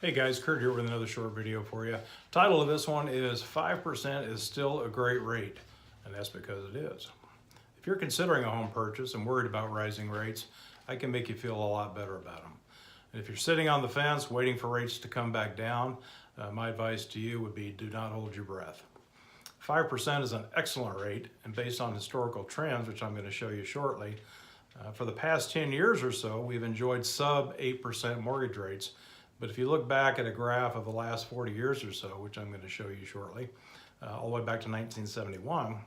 Hey guys, Kurt here with another short video for you. Title of this one is 5% is still a great rate, and that's because it is. If you're considering a home purchase and worried about rising rates, I can make you feel a lot better about them. And if you're sitting on the fence waiting for rates to come back down, my advice to you would be do not hold your breath. 5% is an excellent rate, and based on historical trends, which I'm going to show you shortly, for the past 10 years or so, we've enjoyed sub 8% mortgage rates. But if you look back at a graph of the last 40 years or so, which I'm going to show you shortly, all the way back to 1971,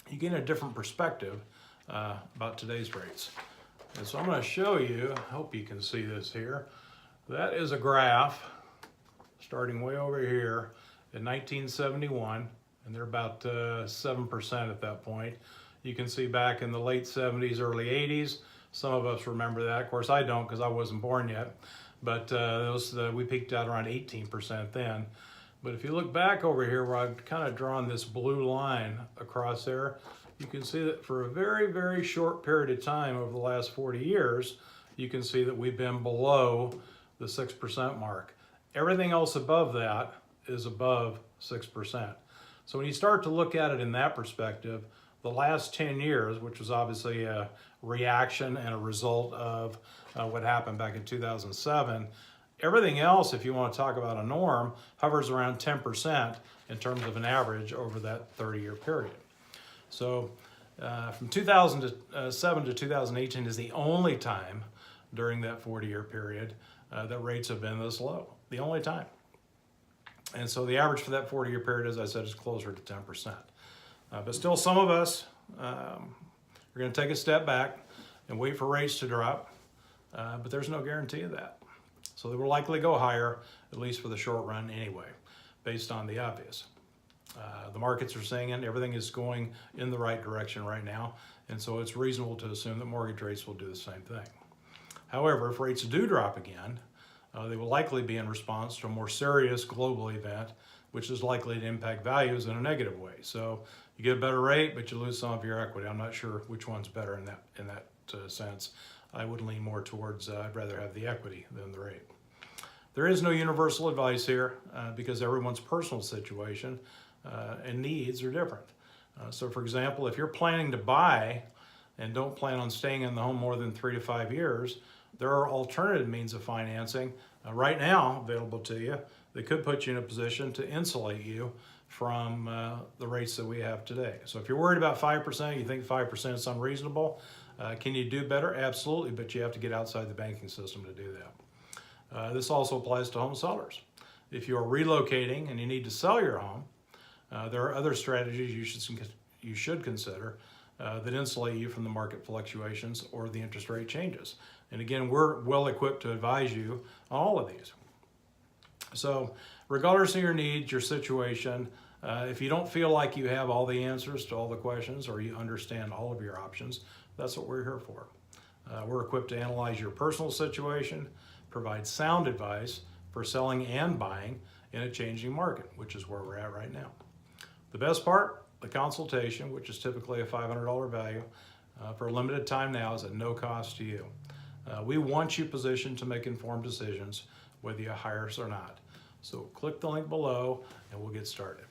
you gain a different perspective about today's rates. And so I'm going to show you, I hope you can see this here, that is a graph starting way over here in 1971, and they're about 7% at that point. You can see back in the late 70s, early 80s, some of us remember that. Of course, I don't because I wasn't born yet. But we peaked out around 18% then. But if you look back over here where I've kind of drawn this blue line across there, you can see that for a very, very short period of time over the last 40 years, you can see that we've been below the 6% mark. Everything else above that is above 6%. So when you start to look at it in that perspective, the last 10 years, which was obviously a reaction and a result of what happened back in 2007, everything else, if you want to talk about a norm, hovers around 10% in terms of an average over that 30-year period. So from 2007 to 2018 is the only time during that 40-year period that rates have been this low, the only time. And so the average for that 40-year period, as I said, is closer to 10%. But still, some of us are going to take a step back and wait for rates to drop, but there's no guarantee of that. So they will likely go higher, at least for the short run anyway, based on the obvious. The markets are saying it, everything is going in the right direction right now, and so it's reasonable to assume that mortgage rates will do the same thing. However, if rates do drop again, they will likely be in response to a more serious global event, which is likely to impact values in a negative way. So you get a better rate, but you lose some of your equity. I'm not sure which one's better in that sense. I would lean more towards I'd rather have the equity than the rate. There is no universal advice here because everyone's personal situation and needs are different. So for example, if you're planning to buy and don't plan on staying in the home more than 3 to 5 years, there are alternative means of financing right now available to you that could put you in a position to insulate you from the rates that we have today. So if you're worried about 5%, you think 5% is unreasonable, can you do better? Absolutely, but you have to get outside the banking system to do that. This also applies to home sellers. If you are relocating and you need to sell your home, there are other strategies you should consider that insulate you from the market fluctuations or the interest rate changes. And again, we're well equipped to advise you on all of these. So regardless of your needs, your situation, if you don't feel like you have all the answers to all the questions or you understand all of your options, that's what we're here for. We're equipped to analyze your personal situation, provide sound advice for selling and buying in a changing market, which is where we're at right now. The best part, the consultation, which is typically a $500 value for a limited time now, is at no cost to you. We want you positioned to make informed decisions whether you hire us or not. So click the link below and we'll get started.